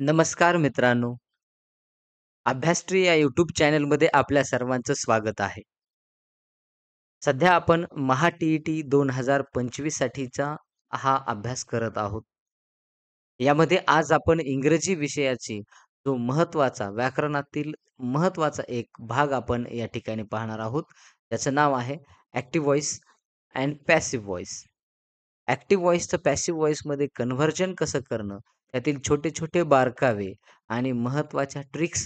नमस्कार मित्रांनो. अभ्यासट्री या यूट्यूब चॅनलमध्ये आपल्या सर्वांचं स्वागत आहे. सध्या आपण महा-टी-ई-टी 2025 साठीचा हा अभ्यास करत आहोत. यामध्ये आज आपण इंग्रजी विषयाची जो महत्त्वाचा व्याकरणातील महत्त्वाचा एक भाग आपण या ठिकाणी पाहणार आहोत. त्याचं नाव आहे active voice and passive voice. Active व्हॉईसचं पॅसिव्ह व्हॉईसमध्ये कन्व्हर्जन कसं करणं, त्यातील छोटे-छोटे बारकावे आणि महत्त्वाच्या ट्रिक्स,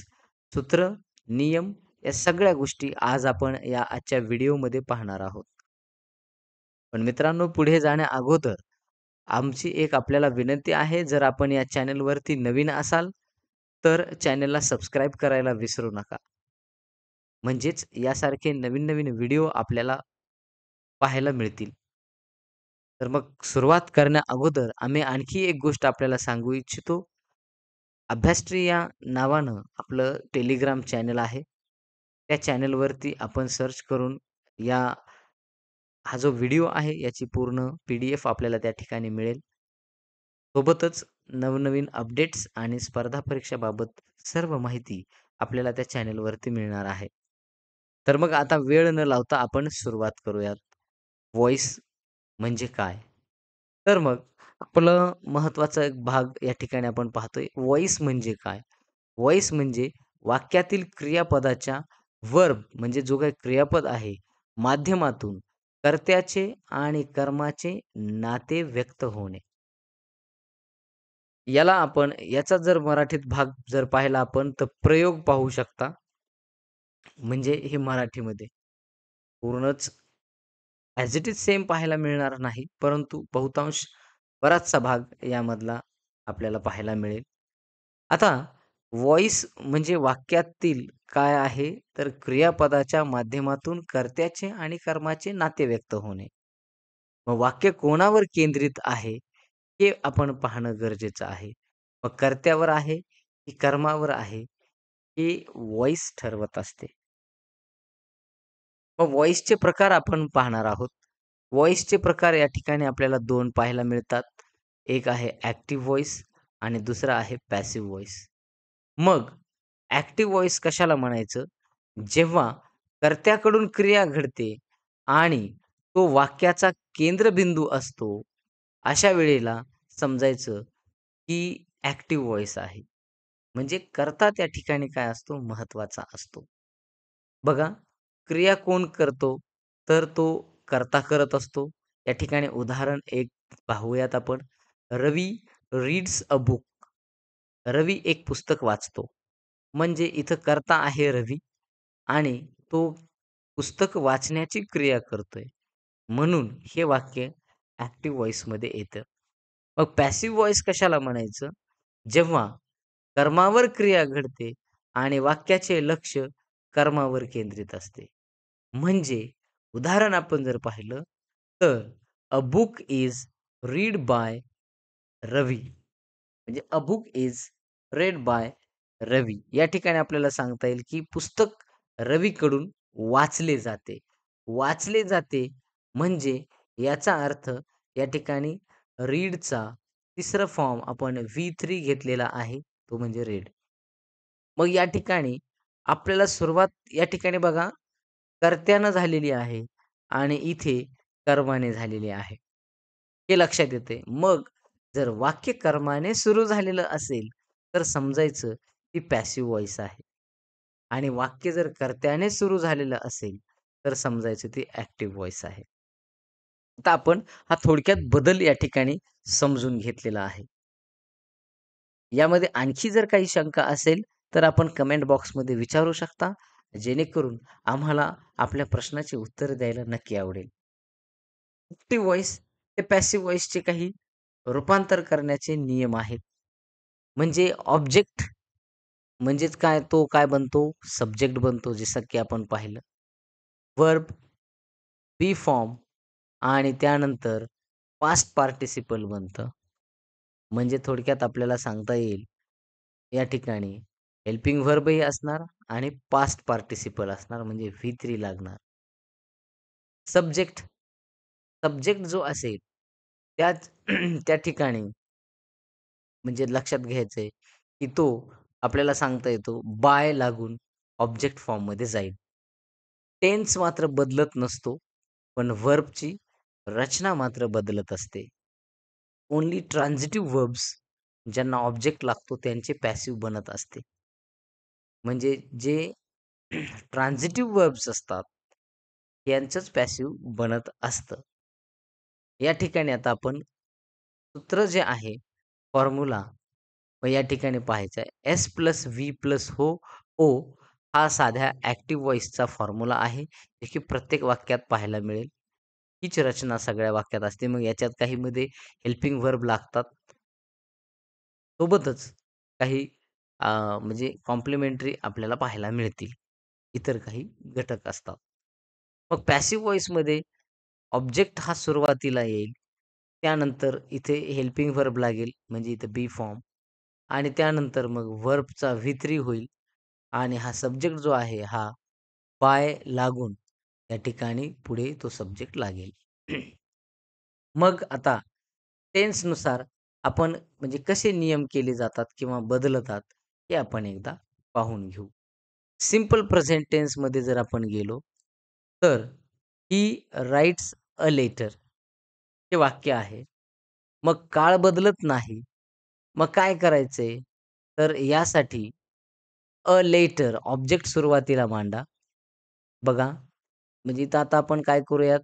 सूत्र, नियम या सगळ्या गोष्टी आज आपण या आजच्या व्हिडिओमध्ये पाहणार आहोत. पण मित्रांनो, पुढे जाण्या अगोदर आमची एक आपल्याला विनंती आहे, जर आपण या चॅनलवरती नवीन असाल, तर चॅनलला सबस्क्राईब करायला विसरू नका. म्हणजेच यासारखे नवीन-नवीन व्हिडिओ आपल्याला पाहायला मिळतील. तर मग सुरुवात करण्या अगोदर आम्ही आणखी एक गोष्ट आपल्याला सांगू इच्छितो. अभ्यासट्री या नावानं आपलं टेलिग्राम चॅनल आहे. त्या चॅनलवरती आपण सर्च करून या हा जो व्हिडिओ आहे याची पूर्ण पी-डी-एफ आपल्याला त्या ठिकाणी मिळेल. सोबतच नवनवीन अपडेट्स आणि स्पर्धा परीक्षाबाबत सर्व माहिती आपल्याला त्या चॅनलवरती मिळणार आहे. तर मग आता वेळ न लावता आपण सुरुवात करूयात. व्हॉईस म्हणजे काय? तर मग आपलं महत्त्वाचा एक भाग या ठिकाणी आपण पाहतोय. व्हॉईस म्हणजे काय? व्हॉईस म्हणजे वाक्यातील क्रियापदाच्या म्हणजे जो काही क्रियापद आहे, माध्यमातून कर्त्याचे आणि कर्माचे नाते व्यक्त होणे. याला आपण याचा जर मराठीत भाग जर पाहिला आपण तर प्रयोग पाहू शकता. म्हणजे हे मराठीमध्ये पूर्णच ॲज इट इज सेम पाहायला मिळणार नाही, परंतु बहुतांश बराचसा भाग यामधला आपल्याला पाहायला मिळेल. आता व्हॉईस म्हणजे वाक्यातील काय आहे, तर क्रियापदाच्या माध्यमातून कर्त्याचे आणि कर्माचे नाते व्यक्त होणे. मग वाक्य कोणावर केंद्रित आहे, हे आपण पाहणं गरजेचं आहे. मग कर्त्यावर आहे, की कर्मावर आहे, हे व्हॉईस ठरवत असते. मग व्हॉईसचे प्रकार आपण पाहणार आहोत. व्हॉईसचे प्रकार या ठिकाणी आपल्याला 2 पाहायला मिळतात. एक आहे ॲक्टिव्ह व्हॉईस आणि दुसरा आहे पॅसिव्ह व्हॉईस. मग ॲक्टिव्ह व्हॉईस कशाला म्हणायचं? जेव्हा कर्त्याकडून क्रिया घडते आणि तो वाक्याचा केंद्रबिंदू असतो, अशा वेळेला समजायचं की ॲक्टिव्ह व्हॉईस आहे. म्हणजे कर्ता त्या ठिकाणी काय असतो? महत्त्वाचा असतो. बघा, क्रिया कोण करतो? तर तो कर्ता करत असतो. या ठिकाणी उदाहरण एक पाहूयात आपण. रवी रीड्स अ बुक. रवी एक पुस्तक वाचतो. म्हणजे इथं कर्ता आहे रवी आणि तो पुस्तक वाचण्याची क्रिया करतोय. म्हणून हे वाक्य ॲक्टिव्ह व्हॉईसमध्ये येतं. मग पॅसिव्ह व्हॉईस कशाला म्हणायचं? जेव्हा कर्मावर क्रिया घडते आणि वाक्याचे लक्ष कर्मावर केंद्रित असते. म्हणजे उदाहरण आपण जर पाहिलं तर a book is read by Ravi. म्हणजे a book is read by Ravi. या ठिकाणी आपल्याला सांगता येईल, की पुस्तक रवीकडून वाचले जाते. वाचले जाते म्हणजे याचा अर्थ या ठिकाणी रीडचा तिसरा फॉर्म आपण व्ही3 घेतलेला आहे, तो म्हणजे रीड. मग या ठिकाणी आपल्याला सुरुवात या ठिकाणी बघा कर्त्यानं झालेली आहे आणि इथे कर्माने झालेली आहे. हे लक्षात येते. मग जर वाक्य कर्माने सुरू झालेलं असेल, तर समजायचं ती पॅसिव्ह व्हॉईस आहे आणि वाक्य जर कर्त्याने सुरू झालेलं असेल, तर समजायचं ती ॲक्टिव्ह व्हॉईस आहे. आता आपण हा थोडक्यात बदल या ठिकाणी समजून घेतलेला आहे. यामध्ये आणखी जर काही शंका असेल, तर आपण कमेंट बॉक्समध्ये विचारू शकता. जेणेकरून आम्हाला आपल्या प्रश्नाची उत्तरं द्यायला नक्की आवडेल. ॲक्टिव्ह व्हॉईस हे पॅसिव्ह व्हॉईसचे काही रूपांतर करण्याचे नियम आहेत. म्हणजे ऑब्जेक्ट म्हणजेच काय, तो काय बनतो? सब्जेक्ट बनतो, जसं की आपण पाहिलं. वर्ब, बी फॉर्म आणि त्यानंतर पास्ट पार्टिसिपल बनतं. म्हणजे थोडक्यात आपल्याला सांगता येईल, या ठिकाणी हेल्पिंग व्हर्बही असणार आणि पास्ट पार्टिसिपल असणार म्हणजे व्ही3 लागणार. सब्जेक्ट, सब्जेक्ट जो असेल त्याच त्या ठिकाणी म्हणजे लक्षात घ्यायचंय, की तो आपल्याला सांगता येतो बाय लागून ऑब्जेक्ट फॉर्ममध्ये जाईल. टेन्स मात्र बदलत नसतो, पण व्हर्बची रचना मात्र बदलत असते. ओन्ली ट्रान्झिटिव्ह वर्ब्स ज्यांना ऑब्जेक्ट लागतो त्यांचे पॅसिव्ह बनत असते. म्हणजे जे ट्रान्झिटिव्ह वर्ब्स असतात, यांचंच पॅसिव्ह बनत असतं. या ठिकाणी आता आपण सूत्र जे आहे, फॉर्म्युला मग या ठिकाणी पाहायचं आहे. S plus V plus O हा साध्या ॲक्टिव्ह व्हॉईसचा फॉर्म्युला आहे, जे की प्रत्येक वाक्यात पाहायला मिळेल. हीच रचना सगळ्या वाक्यात असते. मग याच्यात काहीमध्ये हेल्पिंग व्हर्ब लागतात. सोबतच काही म्हणजे कॉम्प्लिमेंटरी आपल्याला पाहायला मिळतील. इतर काही घटक असतात. मग पॅसिव्ह व्हॉईसमध्ये ऑब्जेक्ट हा सुरुवातीला येईल. त्यानंतर इथे हेल्पिंग व्हर्ब लागेल, म्हणजे इथे बी फॉर्म आणि त्यानंतर मग व्हर्बचा व्ही3 होईल आणि हा सब्जेक्ट जो आहे हा बाय लागून या ठिकाणी पुढे तो सब्जेक्ट लागेल. मग आता टेन्सनुसार आपण म्हणजे कसे नियम केले जातात किंवा बदलतात हे आपण एकदा पाहून घेऊ. सिंपल प्रेझेंट टेन्समध्ये जर आपण गेलो, तर ही राइट्स अ लेटर हे वाक्य आहे. मग काळ बदलत नाही. मग काय करायचंय? तर यासाठी अ लेटर ऑब्जेक्ट सुरुवातीला मांडा. बघा, म्हणजे इथं आता आपण काय करूयात,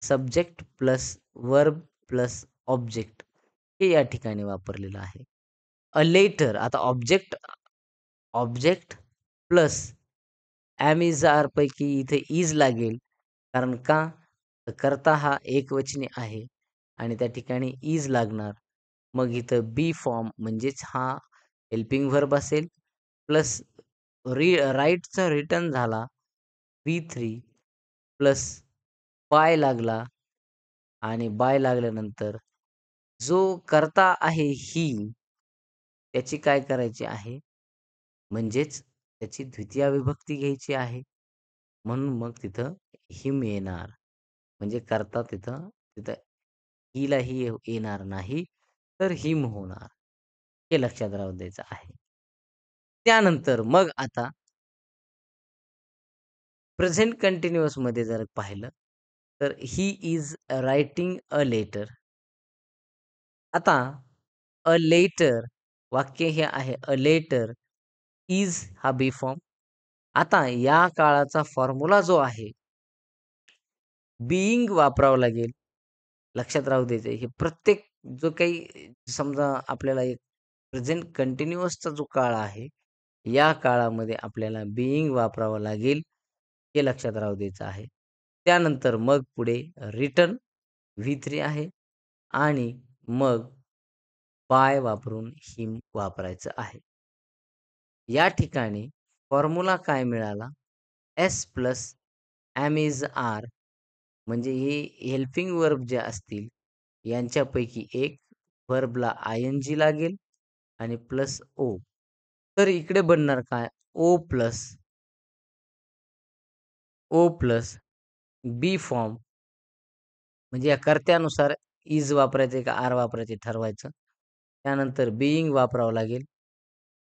subject plus verb plus object हे या ठिकाणी वापरलेलं आहे. अ लेटर आता object object plus am is are पैकी इथे इज लागेल. कारण का? तर कर्ता हा एकवचनी आहे आणि त्या ठिकाणी इज लागणार. मग इथं बी फॉर्म म्हणजेच हा हेल्पिंग व्हर्ब असेल प्लस राइटचा रिटर्न झाला व्ही3 प्लस बाय लागला आणि बाय लागल्यानंतर जो कर्ता आहे ही, त्याची काय करायची आहे? म्हणजेच त्याची द्वितीय विभक्ती घ्यायची आहे. म्हणून मग तिथं हिम येणार. म्हणजे कर्ता तिथं तिथं हिलाही येणार नाही, तर हिम होणार. हे लक्षात राहू द्यायचं आहे. त्यानंतर मग आता प्रेझेंट कंटिन्युअसमध्ये जर पाहिलं, तर he is writing a letter. आता अ लेटर वाक्य हे आहे अ लेटर इज हा बी फॉर्म. आता या काळाचा फॉर्म्युला जो आहे, बीइंग वापरावं लागेल. लक्षात राहू द्यायचं हे प्रत्येक जो काही समजा आपल्याला एक प्रेझेंट कंटिन्युअसचा जो काळ आहे, या काळामध्ये आपल्याला बीइंग वापरावं लागेल, हे लक्षात राहू द्यायचं आहे. त्यानंतर मग पुढे रिटर्न व्ही3 आहे आणि मग बाय वापरून हिम वापरायचं आहे. या ठिकाणी फॉर्म्युला काय मिळाला? S plus am is are म्हणजे हे हेल्पिंग वर्ब जे असतील यांच्यापैकी एक व्हर्बला आय-एन-जी लागेल आणि प्लस ओ. तर इकडे बनणार काय? ओ प्लस बी फॉर्म म्हणजे या कर्त्यानुसार इज वापरायचे का आर वापरायचे ठरवायचं. त्यानंतर बीइंग वापरावं लागेल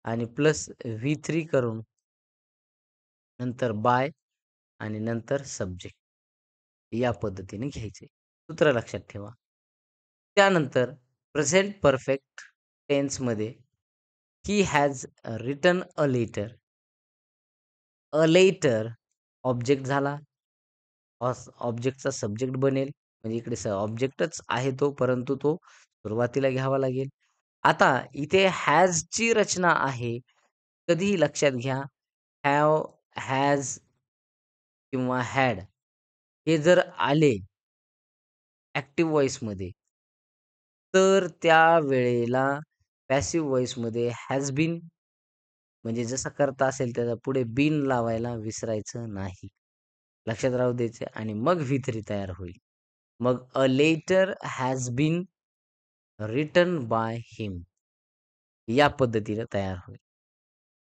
आणि प्लस व्ही3 करून नंतर बाय आणि नंतर सब्जेक्ट या पद्धतीने घ्यायचे. सूत्र लक्षात ठेवा. त्यानंतर प्रेझेंट परफेक्ट टेन्समध्ये he has written a letter. A letter object झाला. ऑब्जेक्टचा सब्जेक्ट बनेल. म्हणजे इकडे ऑब्जेक्टच आहे तो, परंतु तो सुरुवातीला घ्यावा लागेल. आता इथे हॅजची रचना आहे. कधीही लक्षात घ्या, हॅव, हॅज किंवा हॅड हे जर आले ॲक्टिव्ह व्हॉईसमध्ये, तर त्यावेळेला पॅसिव्ह व्हॉईसमध्ये हॅज बीन म्हणजे जसा कर्ता असेल त्याच्या पुढे बीन लावायला विसरायचं नाही. लक्षात राहू द्यायचं आणि मग व्ही3 तयार होईल. मग a letter has been written by him या पद्धतीने तयार होईल.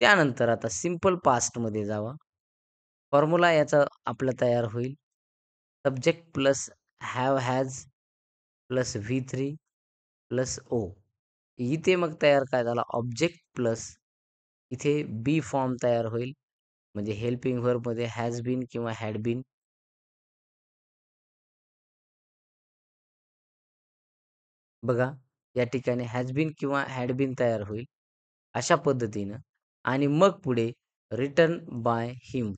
त्यानंतर आता सिंपल पास्टमध्ये जावा. फॉर्म्युला याचा आपला तयार होईल. Subject plus have has plus व्ही3 प्लस ओ. इथे मग तयार काय झाला ऑब्जेक्ट प्लस इथे बी फॉर्म तयार होईल. म्हणजे हेल्पिंग व्हर्बमध्ये हॅज बीन किंवा हॅड बीन. बघा या ठिकाणी हॅज बीन किंवा हॅड बीन तयार होईल अशा पद्धतीनं. आणि मग पुढे रिटन बाय हिम.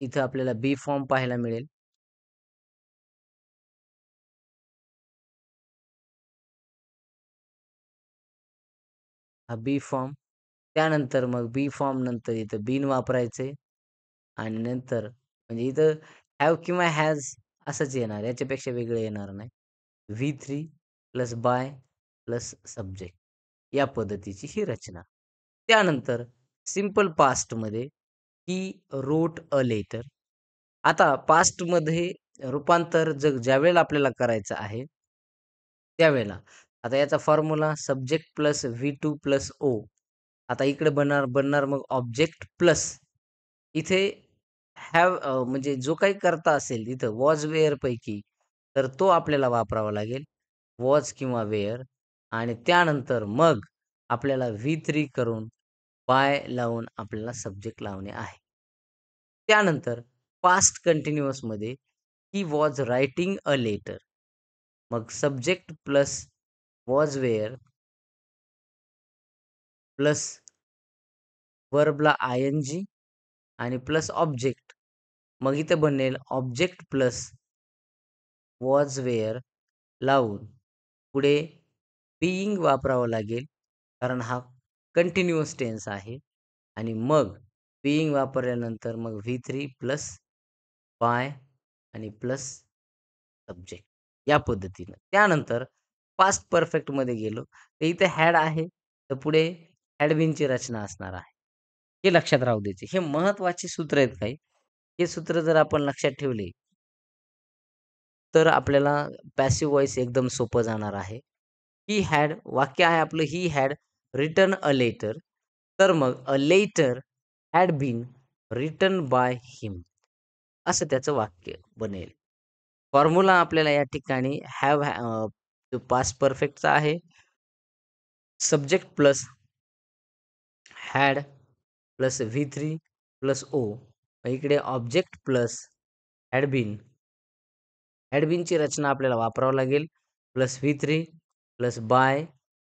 इथं आपल्याला बी फॉर्म पाहायला मिळेल. हा बी फॉर्म. त्यानंतर मग बी फॉर्म नंतर इथं बीन वापरायचे आणि नंतर म्हणजे इथं हॅव किंवा हॅज असंच येणार, याच्यापेक्षा वेगळं येणार नाही. व्ही3 प्लस बाय प्लस सब्जेक्ट या पद्धतीची ही रचना. त्यानंतर simple पास्टमध्ये he wrote a letter. आता पास्टमध्ये रूपांतर ज्यावेळेला आपल्याला करायचं आहे त्यावेळेला आता याचा formula subject plus V two plus O. आता इकडे बनणार बनणार मग ऑब्जेक्ट प्लस इथे हॅव म्हणजे जो काही करता असेल तिथं वॉज वेअर पैकी तर तो आपल्याला वापरावा लागेल. वॉज किंवा वेअर. आणि त्यानंतर मग आपल्याला व्ही3 करून बाय लावून आपल्याला सब्जेक्ट लावणे आहे. त्यानंतर पास्ट कंटिन्युअसमध्ये he was writing a letter. मग subject plus was were plus वर्बला आय-एन-जी आणि प्लस ऑब्जेक्ट. मग इथे बनेल ऑब्जेक्ट प्लस वॉज वेअर लावून पुढे बीइंग वापरावं लागेल कारण हा कंटिन्युअस टेन्स आहे. आणि मग बीइंग वापरल्यानंतर मग व्ही3 प्लस बाय आणि प्लस सब्जेक्ट या पद्धतीनं. त्यानंतर पास्ट परफेक्टमध्ये गेलो तर इथे हॅड आहे तर पुढे हॅड बीनची रचना असणार आहे. हे लक्षात राहू द्यायचे. हे महत्त्वाचे सूत्र आहेत काही. हे सूत्र जर आपण लक्षात ठेवले तर आपल्याला पॅसिव्ह व्हॉईस एकदम सोपं जाणार आहे. ही हॅड वाक्य आहे आपलं he had written a letter. तर मग a letter had been written by him असं त्याचं वाक्य बनेल. फॉर्म्युला आपल्याला या ठिकाणी हॅव जो पास्ट परफेक्टचा आहे सब्जेक्ट प्लस हॅड प्लस व्ही3 प्लस ओ. इकडे object plus had been. Had बीनची रचना आपल्याला वापरावं लागेल प्लस व्ही3 प्लस बाय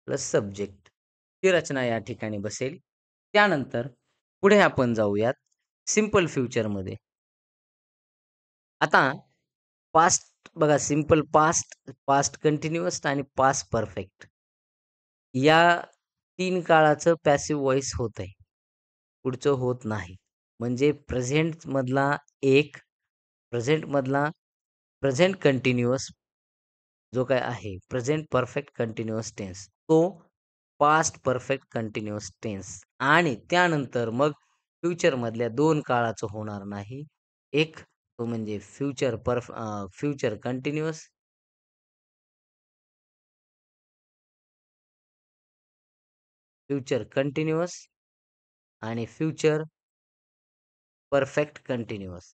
प्लस सब्जेक्ट ही रचना या ठिकाणी बसेल. त्यानंतर पुढे आपण जाऊयात सिंपल फ्युचरमध्ये. आता पास्ट बघा सिंपल पास्ट, पास्ट कंटिन्युअस आणि पास्ट परफेक्ट या 3 काळाचं पॅसिव्ह व्हॉईस होतंय. पुढचं होत नाही. म्हणजे प्रेझेंटमधला एक प्रेझेंटमधला प्रेझेंट कंटिन्युअस जो काही आहे प्रेझेंट परफेक्ट कंटिन्युअस टेन्स तो पास्ट परफेक्ट कंटिन्युअस टेन्स आणि त्यानंतर मग फ्युचरमधल्या 2 काळाचं होणार नाही. एक तो म्हणजे फ्युचर कंटिन्युअस फ्युचर कंटिन्युअस आणि future perfect continuous.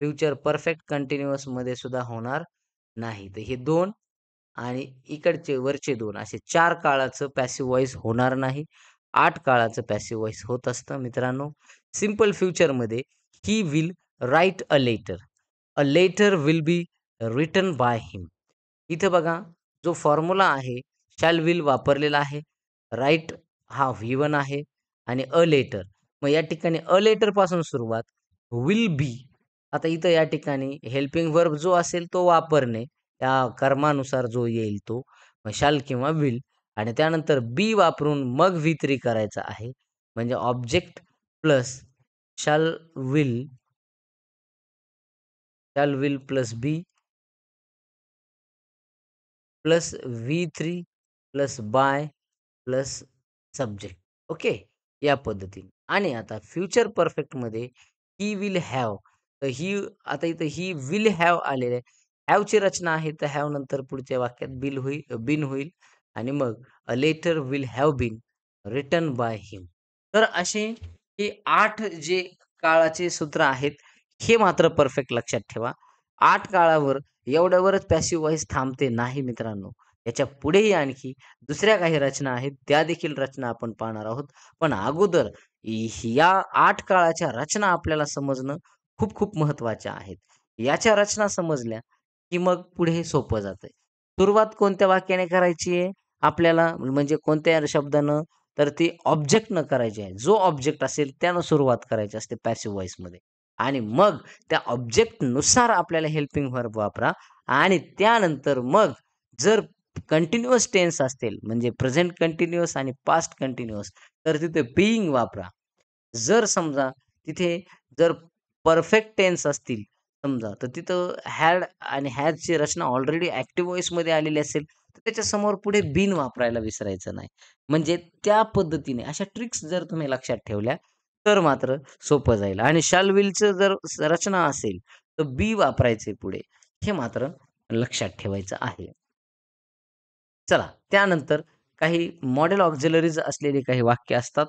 Future perfect कंटिन्युअसमध्ये सुद्धा होणार नाही. तर हे 2 आणि इकडचे वरचे 2 असे 4 काळाचं पॅसिव्ह व्हॉईस होणार नाही. 8 काळाचं पॅसिव्ह व्हॉईस होत असतं मित्रांनो. सिंपल फ्युचरमध्ये he will write a letter. A letter will be written by him. इथं बघा जो फॉर्म्युला आहे शॅल विल वापरलेला आहे. राइट हा व्ही1 आहे आणि अ लेटर. मग या ठिकाणी अ लेटर पासून सुरुवात विल बी. आता इथं या ठिकाणी हेल्पिंग वर्ब जो असेल तो वापरणे त्या कर्मानुसार जो येईल तो शाल किंवा विल आणि त्यानंतर बी वापरून मग व्ही3 करायचा आहे. म्हणजे object plus shall will plus B plus व्ही3 plus by plus subject. Okay या पद्धतीने. आणि आता फ्युचर परफेक्टमध्ये ही विल हॅव. तर ही आता इथं ही विल हॅव आलेलं आहे. हॅवची रचना आहे तर हॅव नंतर पुढच्या वाक्यात बिन होईल आणि मग a letter will have been written by him. तर असे हे 8 जे काळाचे सूत्र आहेत हे मात्र परफेक्ट लक्षात ठेवा. 8 काळावर एवढ्यावरच पॅसिव्ह व्हॉईस थांबते नाही मित्रांनो. याच्या पुढेही आणखी दुसऱ्या काही रचना आहेत. त्या देखील रचना आपण पाहणार आहोत. पण अगोदर या 8 काळाच्या रचना आपल्याला समजणं खूप खूप महत्त्वाच्या आहेत. याच्या रचना समजल्या, की मग पुढे सोपं जातंय. सुरुवात कोणत्या वाक्याने करायची आहे आपल्याला म्हणजे कोणत्या शब्दानं? तर ती ऑब्जेक्टनं करायची आहे. जो ऑब्जेक्ट असेल त्यानं सुरुवात करायची असते पॅसिव्ह व्हॉईसमध्ये आणि मग त्या ऑब्जेक्टनुसार आपल्याला हेल्पिंग व्हर्ब वापरा आणि त्यानंतर मग जर कंटिन्युअस टेन्स असतील म्हणजे प्रेझेंट कंटिन्युअस आणि पास्ट कंटिन्युअस तर तिथे बीइंग वापरा. जर समजा तिथे जर परफेक्ट टेन्स असतील समजा, तर तिथं हॅड आणि हॅजची रचना ऑलरेडी ॲक्टिव्ह व्हॉईसमध्ये आलेली असेल, तर त्याच्यासमोर पुढे बीन वापरायला विसरायचं नाही. म्हणजे त्या पद्धतीने अशा ट्रिक्स जर तुम्ही लक्षात ठेवल्या, तर मात्र सोपं जाईल आणि शाल विलचं जर रचना असेल, तर बी वापरायचे पुढे. हे मात्र लक्षात ठेवायचं आहे. चला त्यानंतर काही मॉडेल ऑक्झिलरीज असलेली काही वाक्य असतात.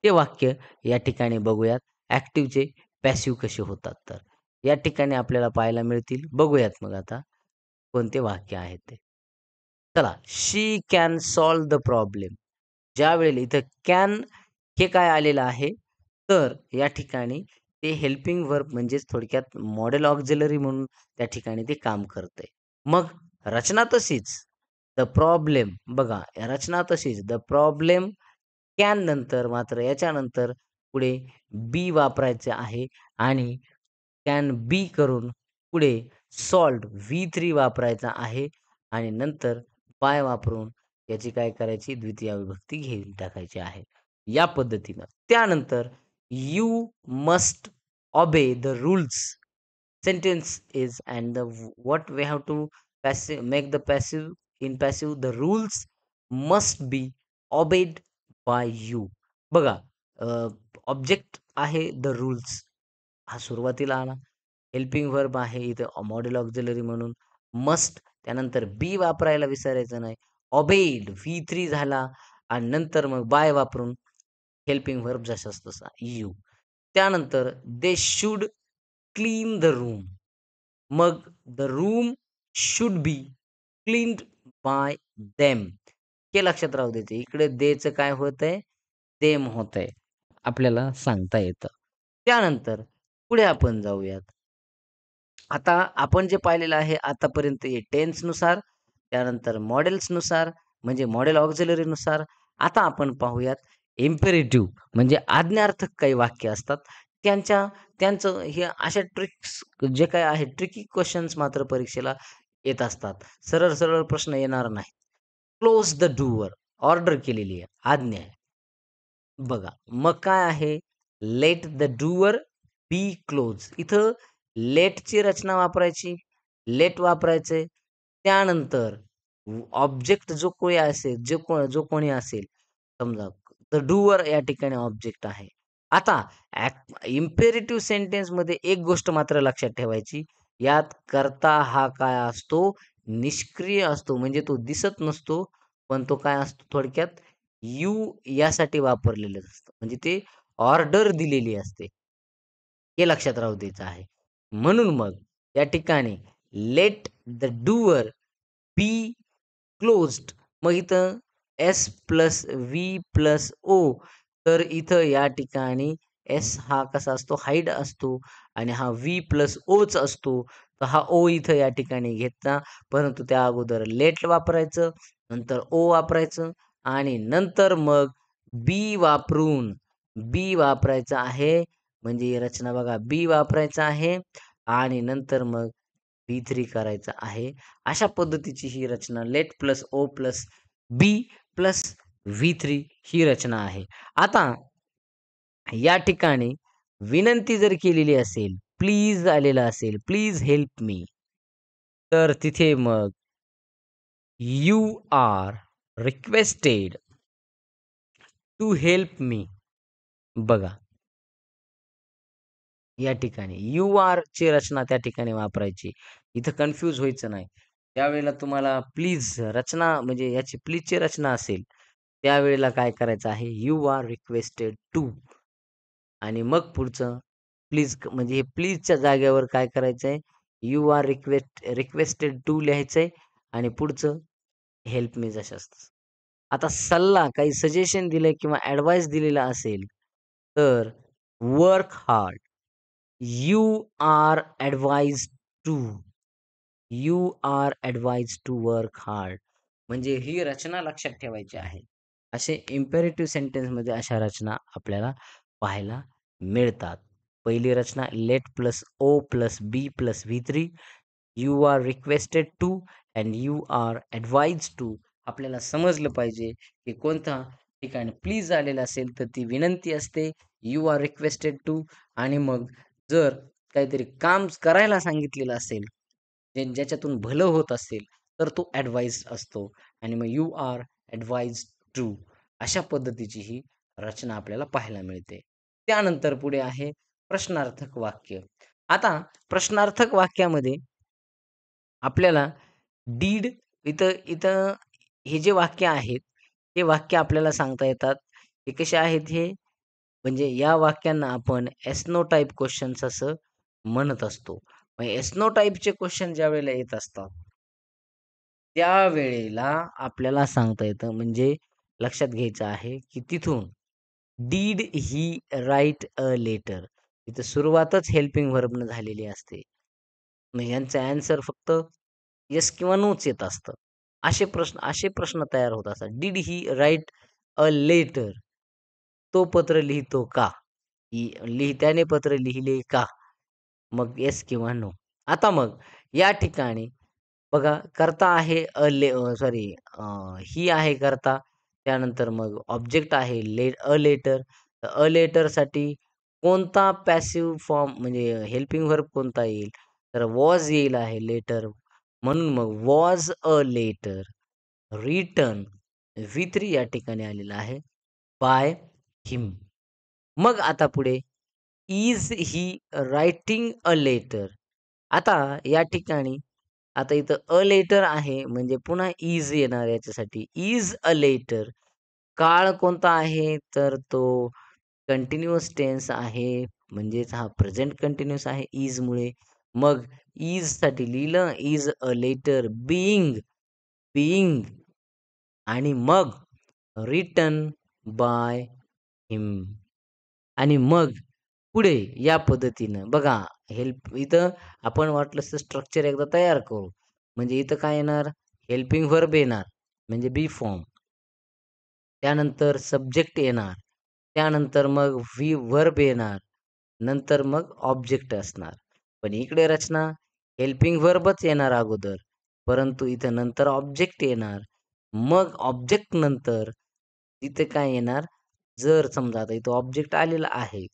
ते वाक्य या ठिकाणी बघूयात. ॲक्टिव्हचे पॅसिव्ह कसे होतात तर. या ठिकाणी आपल्याला पाहायला मिळतील. बघूयात मग आता कोणते वाक्य आहेत ते. चला, शी कॅन सॉल्व्ह द प्रॉब्लेम. ज्यावेळेला इथं कॅन हे काय आलेलं आहे, तर या ठिकाणी ते हेल्पिंग व्हर्ब म्हणजेच थोडक्यात मॉडेल ऑक्झिलरी म्हणून त्या ठिकाणी ते काम करतंय. मग रचना तशीच. द प्रॉब्लेम बघा, रचना तशीच. द प्रॉब्लेम कॅन नंतर मात्र याच्यानंतर पुढे बी वापरायचे आहे आणि कॅन बी करून पुढे सॉल्व्ड व्ही3 वापरायचा आहे आणि नंतर बाय वापरून याची काय करायची द्वितीय विभक्ती घेऊन टाकायची आहे. या पद्धतीनं. त्यानंतर you must obey the rules. Sentence is and what we have to passive make the passive in passive the rules must be obeyed by you. बघा ऑब्जेक्ट आहे द रूल्स हा सुरुवातीला आला. हेल्पिंग व्हर्ब आहे इथं मॉडेल ऑक्झिलरी म्हणून. Must त्यानंतर बी वापरायला विसरायचं नाही. ओबेड व्ही3 झाला आणि नंतर मग बाय वापरून हेल्पिंग व्हर्ब जसाच तसा यू. त्यानंतर they should clean the room. मग the room should be cleaned by them. हे लक्षात राहू द्यायचं. इकडे देचं काय होतंय? देम होतंय. आपल्याला सांगता येतं. त्यानंतर पुढे आपण जाऊयात. आता आपण जे पाहिलेलं आहे आतापर्यंत हे टेन्सनुसार, त्यानंतर मॉडेल्सनुसार म्हणजे मॉडेल ऑक्झिलरीनुसार. आता आपण पाहूयात इम्पेरेटिव्ह म्हणजे आज्ञार्थक काही वाक्य असतात. त्यांचं हे अशा ट्रिक्स जे काही आहे ट्रिकी क्वेशन्स मात्र परीक्षेला येत असतात. सरळ-सरळ प्रश्न येणार नाहीत. क्लोज द डोअर ऑर्डर केलेली आहे, आज्ञा आहे. बघा, मग काय आहे? Late the doer be close. इथं लेटची रचना वापरायची, लेट वापरायचंय. त्यानंतर ऑब्जेक्ट जो कोणी असेल, जो कोणी असेल, समजा द डूअर या ठिकाणी ऑब्जेक्ट आहे. आता इम्पेरेटिव्ह सेंटेन्समध्ये एक गोष्ट मात्र लक्षात ठेवायची, यात कर्ता हा काय असतो? निष्क्रिय असतो. म्हणजे तो दिसत नसतो, पण तो काय असतो थोडक्यात यू यासाठी वापरलेलं असतं. म्हणजे ते ऑर्डर दिलेली असते. हे लक्षात राहू द्यायचं आहे. म्हणून मग या ठिकाणी let the doer be closed. मग इथं S plus V plus O. तर इथं या ठिकाणी एस हा कसा असतो? हाईड असतो आणि हा व्ही प्लस ओच असतो. तर हा ओ इथं या ठिकाणी घेतला. परंतु त्या अगोदर लेट वापरायचं, नंतर ओ वापरायचं आणि नंतर मग बी वापरायचं आहे. म्हणजे ही रचना बघा बी वापरायचं आहे आणि नंतर मग व्ही3 करायचं आहे. अशा पद्धतीची ही रचना लेट प्लस ओ प्लस बी प्लस व्ही3 ही रचना आहे. आता या ठिकाणी विनंती जर केलेली असेल, प्लीज आलेलं असेल, प्लीज हेल्प मी. तर तिथे मग you are requested to help me. बघा, या ठिकाणी यू आरची रचना त्या ठिकाणी वापरायची. इथं कन्फ्यूज व्हायचं नाही. त्यावेळेला तुम्हाला प्लीज रचना म्हणजे याची प्लीजची रचना असेल, त्यावेळेला काय करायचं आहे, यू आर रिक्वेस्टेड टू आणि मग पुढचं प्लीज म्हणजे हे प्लीजच्या जागेवर काय करायचंय, यू आर रिक्वेस्टेड टू लिहायचंय आणि पुढचं हेल्प मी जशास तसं. आता सल्ला काही सजेशन दिलंय किंवा ॲडवाइस दिलेला असेल, तर work hard. You are advised to. You are advised to work hard. म्हणजे ही रचना लक्षात ठेवायची आहे. असे इम्पेरेटिव्ह सेंटेन्समध्ये अशा रचना आपल्याला पाहायला मिळतात. पहिली रचना लेट प्लस ओ प्लस बी प्लस व्ही3. You are requested to and you are advised to. आपल्याला समजलं पाहिजे की कोणत्या ठिकाणी प्लीज आलेलं असेल तर ती विनंती असते. You are requested to. आणि मग जर काहीतरी काम करायला सांगितलेलं असेल, ज्याच्यातून भलं होत असेल, तर तो ॲडवाइस असतो आणि मग यू आर ॲडवाइज्ड टू. अशा पद्धतीची ही रचना आपल्याला पाहायला मिळते. त्यानंतर पुढे आहे प्रश्नार्थक वाक्य. आता प्रश्नार्थक वाक्यामध्ये आपल्याला डीड इथं इथं हे जे वाक्य आहेत, हे वाक्य आपल्याला सांगता येतात. हे कसे आहेत हे? म्हणजे या वाक्यांना आपण एस-नो टाइप क्वेशन्स असं म्हणत असतो. मग एस-नो टाइपचे क्वेशन ज्यावेळेला येत असतात, त्यावेळेला आपल्याला सांगता येतं म्हणजे लक्षात घ्यायचं आहे, की तिथून did he write a letter. इथं सुरुवातच हेल्पिंग व्हर्बनं झालेली असते. मग यांचं ॲन्सर फक्त येस किंवा नोच येत असतं. असे प्रश्न तयार होत असतात. Did he write a letter? तो पत्र लिहितो का? त्याने पत्र लिहिले का? मग येस किंवा नो. आता मग या ठिकाणी बघा कर्ता आहे सॉरी ही आहे कर्ता. त्यानंतर मग ऑब्जेक्ट आहे अ लेटर. अ लेटरसाठी कोणता पॅसिव्ह फॉर्म म्हणजे हेल्पिंग व्हर्ब कोणता येईल? तर वॉज येईल आहे लेटर. म्हणून मग वॉज अ लेटर रिटन व्ही3 या ठिकाणी आलेला आहे बाय हिम. मग आता पुढे is he writing a letter? आता या ठिकाणी आता इथं अ लेटर आहे म्हणजे पुन्हा इज येणार याच्यासाठी. Is a letter. काळ कोणता आहे? तर तो कंटिन्युअस टेन्स आहे. म्हणजेच हा प्रेझेंट कंटिन्युअस आहे इजमुळे. मग इजसाठी लिहिलं is a letter being being आणि मग रिटन बाय हिम. आणि मग पुढे या पद्धतीनं बघा हेल्प इथं आपण वाटलंस तर स्ट्रक्चर एकदा तयार करू. म्हणजे इथं काय येणार? हेल्पिंग व्हर्ब येणार म्हणजे बी फॉर्म. त्यानंतर सब्जेक्ट येणार. त्यानंतर मग व्हर्ब येणार. नंतर मग ऑब्जेक्ट असणार. पण इकडे रचना हेल्पिंग व्हर्बच येणार अगोदर. परंतु इथं नंतर ऑब्जेक्ट येणार. मग ऑब्जेक्ट नंतर इथे काय येणार? जर समजा आता इथं ऑब्जेक्ट आलेला आहे.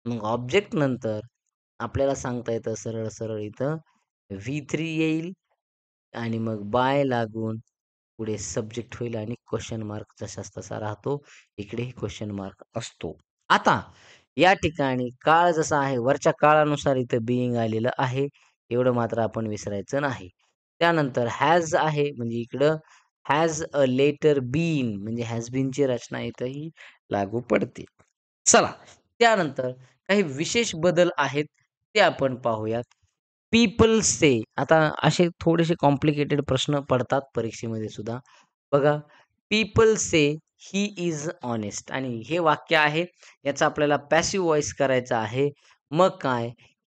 मग ऑब्जेक्ट नंतर आपल्याला सांगता येतं सरळ-सरळ इथं व्ही3 येईल आणि मग बाय लागून पुढे सब्जेक्ट होईल आणि क्वेशन मार्क जसाच तसा राहतो. इकडेही क्वेशन मार्क असतो. आता या ठिकाणी काळ जसा आहे वरच्या काळानुसार इथं बिइंग आलेलं आहे. एवढं मात्र आपण विसरायचं नाही. त्यानंतर हॅज आहे म्हणजे इकडं हॅज अ लेटर बीन म्हणजे हॅज बीनची रचना इथंही लागू पडते. चला त्यानंतर काही विशेष बदल आहेत ते आपण पाहूयात. पीपल से आता असे थोडेसे कॉम्प्लिकेटेड प्रश्न पडतात परीक्षेमध्ये सुद्धा. बघा people say he is honest आणि हे वाक्य आहे. याचा आपल्याला पॅसिव्ह व्हॉईस करायचा आहे. मग काय?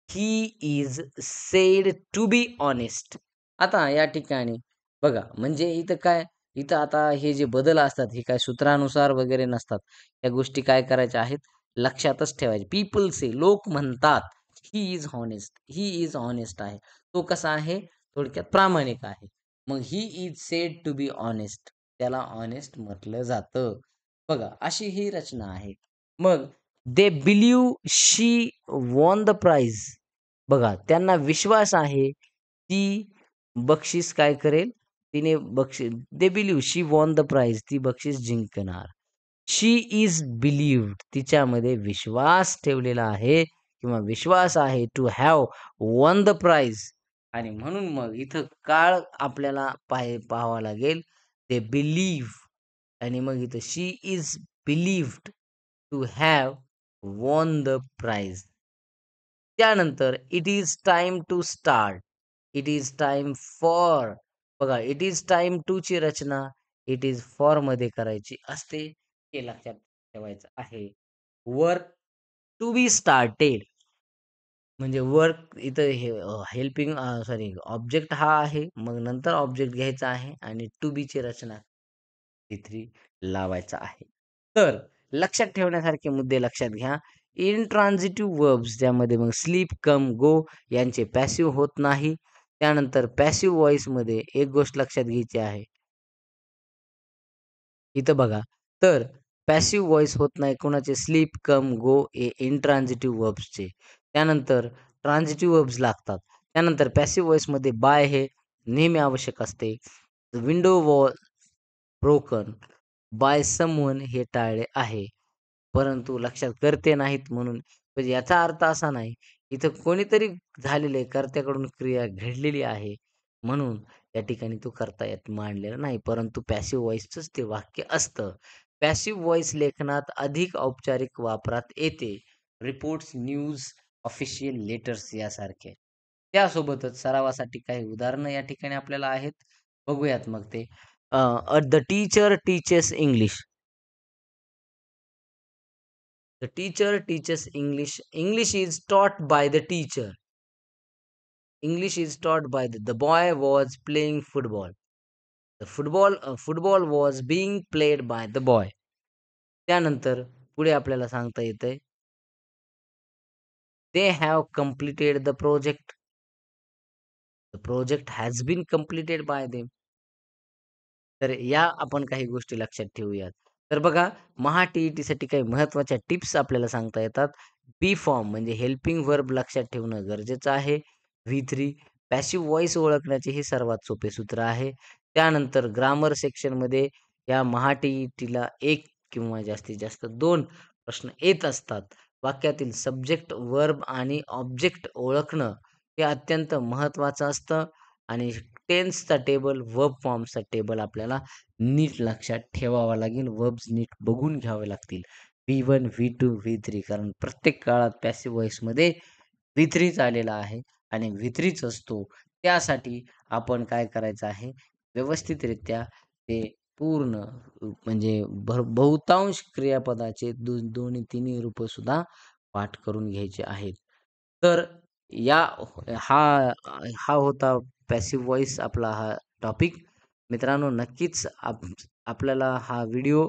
He is said to be honest. आता या ठिकाणी बघा म्हणजे इथं काय? इथं आता हे जे बदल असतात हे काय सूत्रानुसार वगैरे नसतात. या गोष्टी काय करायच्या आहेत? लक्षातच ठेवायचे. पीपल से लोक म्हणतात he is honest. He is honest आहे. तो कसा आहे? थोडक्यात प्रामाणिक आहे. मग he is said to be honest. त्याला ऑनेस्ट म्हटलं जातं. बघा अशी ही रचना आहे. मग they believe she won the prize. बघा त्यांना विश्वास आहे, ती बक्षीस काय करेल? तिने they believe she won the prize. ती बक्षीस जिंकणार. She is believed. तिच्यामध्ये विश्वास ठेवलेला आहे किंवा विश्वास आहे to have won the prize. आणि म्हणून मग इथं काळ आपल्याला पाहावा लागेल. ते बिलीव्ह आणि मग इथं she is believed to have won the prize. त्यानंतर it is time to start. It is time for. बघा, इट इज टाईम टू ची रचना इट इज फॉर मध्ये करायची असते. हे लक्षात ठेवायचं आहे. वर्क टू बी स्टार्टेड म्हणजे वर्क इथं हे हेल्पिंग सॉरी ऑब्जेक्ट हा आहे. मग नंतर ऑब्जेक्ट घ्यायचा आहे आणि टू बीची रचना तिथरी लावायचा आहे. तर लक्षात ठेवण्यासारखे मुद्दे लक्षात घ्या. इंट्रान्झिटिव्ह वर्ब्स ज्यामध्ये मग स्लीप, कम, गो यांचे पॅसिव्ह होत नाही. त्यानंतर पॅसिव्ह व्हॉईसमध्ये एक गोष्ट लक्षात घ्यायची आहे. इथं बघा, तर पॅसिव्ह व्हॉईस होत नाही कोणाचे स्लीप, कम, गो हे इंट्रान्झिटिव्ह वर्ब्सचे. त्यानंतर ट्रान्झिटिव्ह वर्ब्स लागतात. त्यानंतर पॅसिव्ह व्हॉईसमध्ये बाय हे नेहमी आवश्यक असते. Window wall broken by someone हे टाळले आहे. परंतु लक्षात कर्ते नाहीत म्हणून म्हणजे याचा अर्थ असा नाही, इथं कोणीतरी झालेलं आहे, कर्त्याकडून क्रिया घडलेली आहे. म्हणून त्या ठिकाणी तो कर्ता यात मांडलेला नाही. परंतु पॅसिव्ह व्हॉईसचंच ते वाक्य असतं. पॅसिव्ह व्हॉईस लेखनात अधिक औपचारिक वापरात येते. रिपोर्ट्स, न्यूज, ऑफिशियल लेटर्स यासारखे. त्यासोबतच सरावासाठी काही उदाहरणं या ठिकाणी आपल्याला आहेत. बघूयात मग ते. The teacher teaches English. The teacher teaches English. English is taught by the teacher. English is taught by the boy was playing football. The football was being played by the boy. त्यानंतर पुढे आपल्याला सांगता येतंय they have completed the project. The project has been completed by them. तर या आपण काही गोष्टी लक्षात ठेवूयात. तर बघा, महा-टी-ई-टीसाठी काही महत्त्वाच्या टिप्स आपल्याला सांगता येतात. बी फॉर्म म्हणजे हेल्पिंग व्हर्ब लक्षात ठेवणं गरजेचं आहे. व्ही3 पॅसिव्ह व्हॉईस ओळखण्याचे हे सर्वात सोपे सूत्र आहे. त्यानंतर ग्रामर सेक्शनमध्ये या महा-टी-ई-टीला 1 किंवा जास्तीत जास्त 2 प्रश्न येत असतात. वाक्यातील सब्जेक्ट, व्हर्ब आणि ऑब्जेक्ट ओळखणं हे अत्यंत महत्त्वाचं असतं आणि टेन्सचा टेबल, वर्ब फॉर्म्सचा टेबल आपल्याला नीट लक्षात ठेवावा लागेल. वर्ब्स नीट बघून घ्यावे लागतील. व्ही1, व्ही2, व्ही3 कारण प्रत्येक काळात पॅसिव्ह व्हॉईसमध्ये व्ही3च आलेला आहे आणि व्ही3च असतो. त्यासाठी आपण काय करायचं आहे, व्यवस्थितरित्या ते पूर्ण म्हणजे बहुतांश क्रियापदाचे दोन्ही तिन्ही रूपं सुद्धा पाठ करून घ्यायचे आहेत. तर या हा हा होता पॅसिव्ह व्हॉईस आपला हा टॉपिक. मित्रांनो नक्कीच आपल्याला हा व्हिडिओ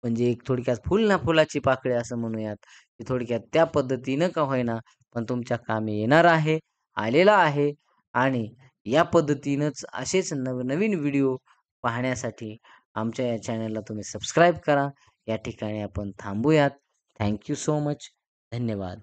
म्हणजे एक थोडक्यात फुल ना फुलाची पाकळी असं म्हणूयात, की थोडक्यात त्या पद्धतीनं का होईना, पण तुमच्या कामी येणार आहे, आलेला आहे आणि या पद्धतीनंच असेच नवनवीन व्हिडिओ पाहण्यासाठी आमच्या या चॅनलला तुम्ही सबस्क्राईब करा. या ठिकाणी आपण थांबूयात. Thank so much. धन्यवाद.